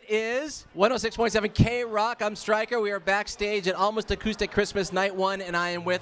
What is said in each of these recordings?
is 106.7 KROQ. I'm Stryker. We are backstage at Almost Acoustic Christmas Night 1, and I am with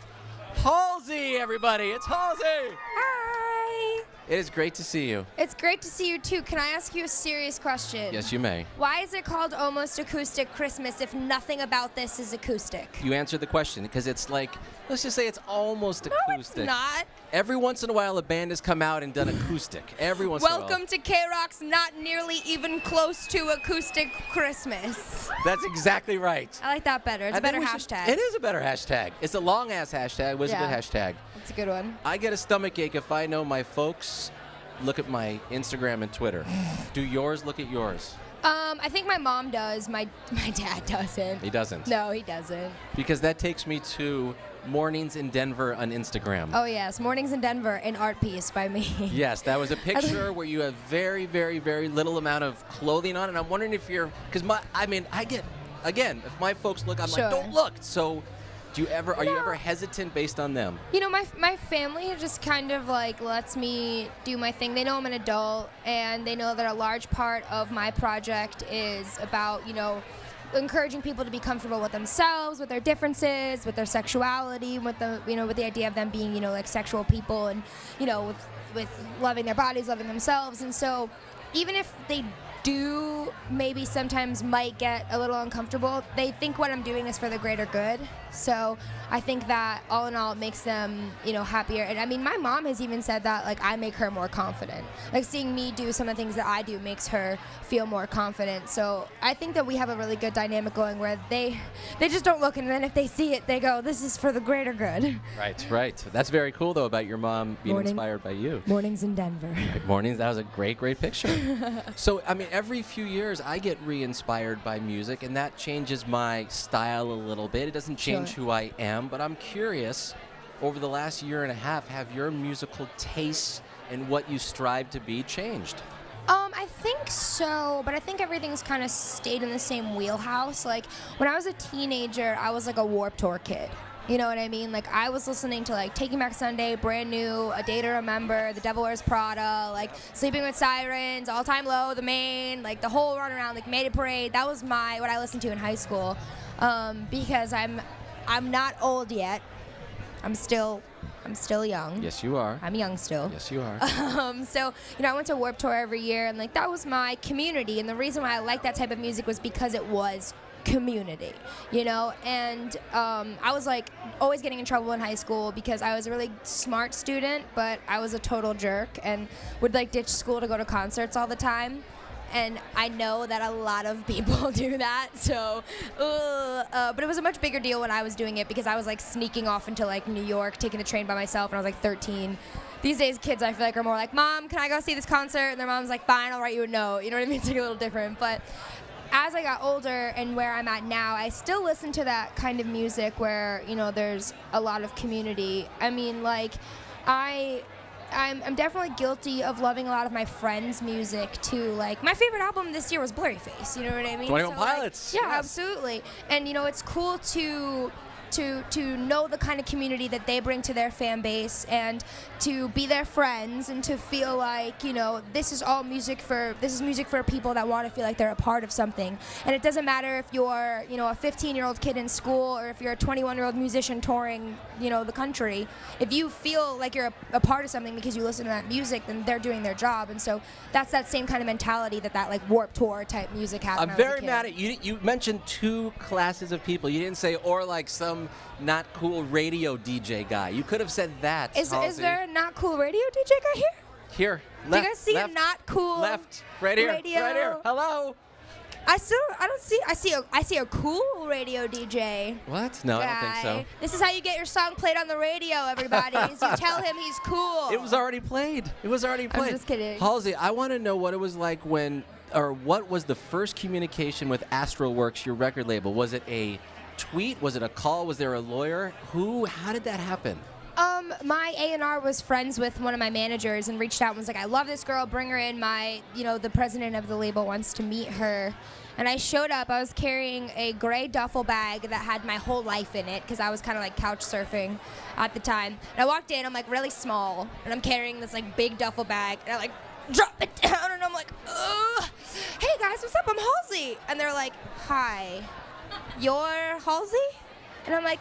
Halsey, everybody. It's Halsey. Hi. It is great to see you. It's great to see you, too. Can I ask you a serious question? Yes, you may. Why is it called Almost Acoustic Christmas if nothing about this is acoustic? You answered the question because it's like, let's just say it's almost acoustic. No, it's not. Every once in a while, a band has come out and done acoustic. Every once in a while. Welcome to KROQ's not nearly even close to acoustic Christmas. That's exactly right. I like that better. It's a better hashtag. It is a better hashtag. It's a long-ass hashtag, but it's a good hashtag. It's a good one. I get a stomach ache if I know my folks look at my Instagram and Twitter. Do yours look at yours? I think my mom does. My dad doesn't. He doesn't? No, he doesn't. Because that takes me to Mornings in Denver on Instagram. Oh, yes. Mornings in Denver, an art piece by me. Yes, that was a picture where you have very, very, very little amount of clothing on, and I'm wondering if you're, because I get, again, if my folks look, I'm Sure. like, don't look. So are you ever hesitant based on them? You know, my family just kind of like lets me do my thing. They know I'm an adult, and they know that a large part of my project is about, encouraging people to be comfortable with themselves, with their differences, with their sexuality, with the idea of them being, like sexual people, and, with loving their bodies, loving themselves. And so even if they do maybe sometimes might get a little uncomfortable, they think what I'm doing is for the greater good. So I think that all in all it makes them, happier. And I mean, my mom has even said that like I make her more confident. Like seeing me do some of the things that I do makes her feel more confident. So I think that we have a really good dynamic going where they just don't look, and then if they see it, they go, this is for the greater good. Right. That's very cool though about your mom being inspired by you. Mornings in Denver. Right, mornings, that was a great picture. So, I mean, every few years I get re-inspired by music, and that changes my style a little bit. It doesn't change who I am, but I'm curious, over the last year and a half, have your musical tastes and what you strive to be changed? I think so, but I think everything's kind of stayed in the same wheelhouse. Like, when I was a teenager, I was like a Warped Tour kid. You know what I mean? Like, I was listening to, like, Taking Back Sunday, Brand New, A Day to Remember, The Devil Wears Prada, like, Sleeping with Sirens, All Time Low, The Main, like, the whole run around, like, Mayday Parade. That was what I listened to in high school, because I'm not old yet. I'm still young. Yes, you are. I'm young still. Yes, you are. So, I went to Warped Tour every year, and, like, that was my community. And the reason why I liked that type of music was because it was community, and I was like always getting in trouble in high school because I was a really smart student, but I was a total jerk and would like ditch school to go to concerts all the time. And I know that a lot of people do that, so, but it was a much bigger deal when I was doing it because I was like sneaking off into like New York, taking the train by myself, and I was like 13. These days, kids I feel like are more like, Mom, can I go see this concert? And their mom's like, fine, I'll write you a note. You know what I mean? It's like a little different, but as I got older and where I'm at now, I still listen to that kind of music where, there's a lot of community. I mean, like, I'm definitely guilty of loving a lot of my friends' music, too. Like, my favorite album this year was Blurryface, you know what I mean? 21 Pilots. Like, yeah, absolutely. And, it's cool to know the kind of community that they bring to their fan base and to be their friends and to feel like, this is music for people that want to feel like they're a part of something. And it doesn't matter if you're, a 15-year-old kid in school or if you're a 21-year-old musician touring, the country. If you feel like you're a part of something because you listen to that music, then they're doing their job. And so that's that same kind of mentality that like Warped Tour type music has. I'm very mad at you. You mentioned two classes of people. You didn't say, or like some not cool radio DJ guy. You could have said that. Is there a not cool radio DJ guy here? Here. Left, do you guys see left, a not cool left, right here, radio? Right here. Hello. I see a cool radio DJ. What? No, guy. I don't think so. This is how you get your song played on the radio, everybody. Is you tell him he's cool. It was already played. I'm just kidding. Halsey, I want to know what it was like what was the first communication with Astralworks, your record label? Was it a tweet? Was it a call? Was there a lawyer? How did that happen? My A&R was friends with one of my managers and reached out and was like, I love this girl, bring her in. The president of the label wants to meet her. And I showed up. I was carrying a gray duffel bag that had my whole life in it because I was kind of like couch surfing at the time. And I walked in, I'm like really small, and I'm carrying this like big duffel bag, and I like drop it down, and I'm like, ugh. Hey guys, what's up? I'm Halsey. And they're like, hi, you're Halsey? And I'm like,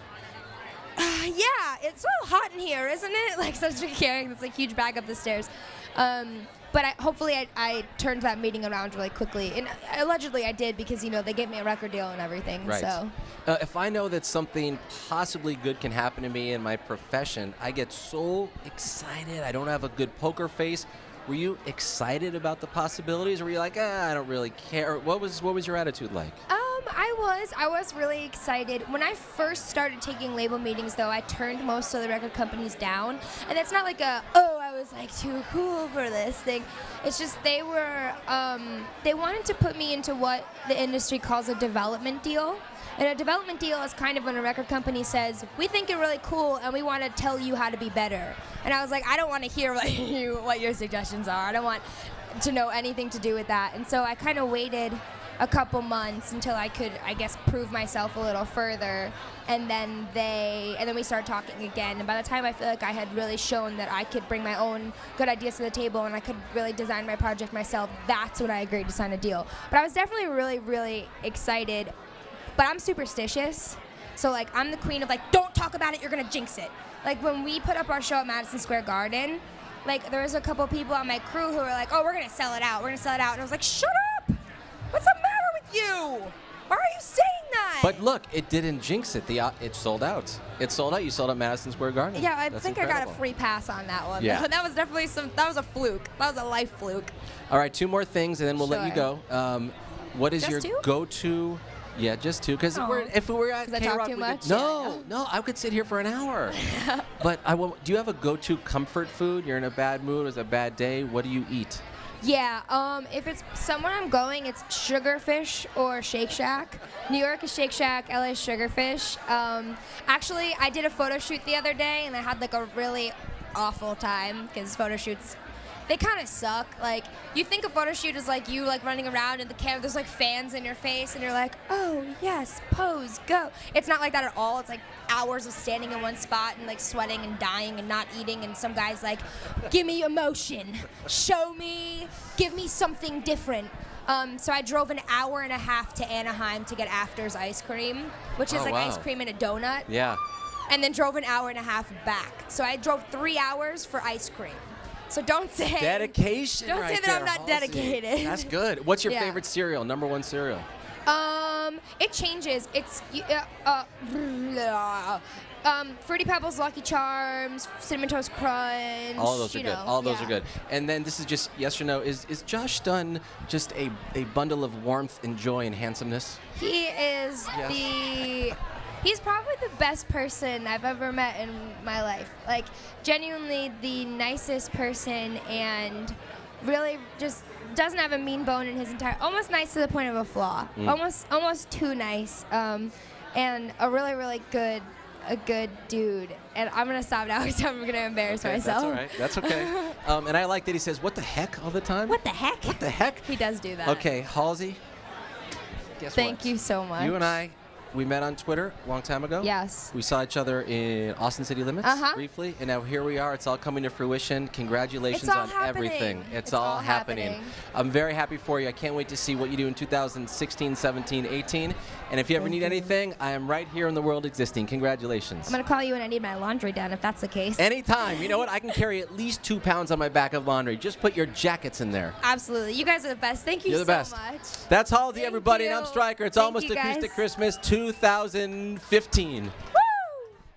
yeah, it's a little hot in here, isn't it? Like, such a carrying this like huge bag up the stairs. But hopefully I turned that meeting around really quickly. And allegedly I did because, they gave me a record deal and everything. Right. So. If I know that something possibly good can happen to me in my profession, I get so excited. I don't have a good poker face. Were you excited about the possibilities, or were you like, I don't really care? What was your attitude like? I was really excited. When I first started taking label meetings, though, I turned most of the record companies down. And it's not like I was like too cool for this thing. It's just they wanted to put me into what the industry calls a development deal. And a development deal is kind of when a record company says, we think you're really cool and we want to tell you how to be better. And I was like, I don't want to hear what your suggestions are. I don't want to know anything to do with that. And so I kind of waited a couple months until I could, I guess, prove myself a little further. And then we started talking again. And by the time I feel like I had really shown that I could bring my own good ideas to the table and I could really design my project myself, that's when I agreed to sign a deal. But I was definitely really, really excited. But I'm superstitious, so like I'm the queen of like, don't talk about it, you're gonna jinx it. Like when we put up our show at Madison Square Garden, like there was a couple people on my crew who were like, oh, we're gonna sell it out. And I was like, shut up! What's the matter with you? Why are you saying that? But look, it didn't jinx it. It sold out. It sold out. You sold out Madison Square Garden. Yeah, I That's think incredible. I got a free pass on that one. Yeah. That was definitely that was a fluke. That was a life fluke. All right, 2 more things, and then we'll let you go. What is Just your 2? go-to? Yeah, just 2. Because if we were at Because I KROQ, talk too much? No, I could sit here for an hour. But do you have a go-to comfort food? You're in a bad mood, it's a bad day. What do you eat? Yeah, if it's somewhere I'm going, it's Sugarfish or Shake Shack. New York is Shake Shack, LA is Sugarfish. Actually, I did a photo shoot the other day, and I had like a really awful time because photo shoots, they kind of suck. Like, you think a photo shoot is like you like running around in the camera, there's like fans in your face, and you're like, oh yes, pose, go. It's not like that at all. It's like hours of standing in one spot and like sweating and dying and not eating, and some guy's like, give me emotion, show me, give me something different. So I drove an hour and a half to Anaheim to get After's ice cream, which is like ice cream in a donut. Yeah. And then drove an hour and a half back. So I drove 3 hours for ice cream. So don't say dedication. Don't right say that there, I'm not Halsey. dedicated. That's good. What's your favorite cereal? Number 1 cereal? It changes. It's Fruity Pebbles, Lucky Charms, Cinnamon Toast Crunch. All those are good. All those are good. And then this is just yes or no. Is Josh Dunn just a bundle of warmth and joy and handsomeness? He is He's probably the best person I've ever met in my life. Like, genuinely the nicest person, and really just doesn't have a mean bone in his entire, almost nice to the point of a flaw. Almost too nice. And a really, really good dude. And I'm going to stop now because I'm going to embarrass myself. That's all right. That's okay. And I like that he says, what the heck all the time? What the heck? What the heck? He does do that. Okay, Halsey, guess what? Thank you so much. You and I, we met on Twitter a long time ago. Yes. We saw each other in Austin City Limits briefly, and now here we are. It's all coming to fruition. Congratulations on everything. It's all happening. I'm very happy for you. I can't wait to see what you do in 2016, 17, 18. And if you ever need anything, I am right here in the world existing. Congratulations. I'm going to call you when I need my laundry done, if that's the case. Anytime. You know what? I can carry at least 2 pounds on my back of laundry. Just put your jackets in there. Absolutely. You guys are the best. Thank you You're the best. much. That's Halsey, Thank everybody, you. and I'm Stryker. It's Thank Almost you, guys. Acoustic Christmas 2015. Woo!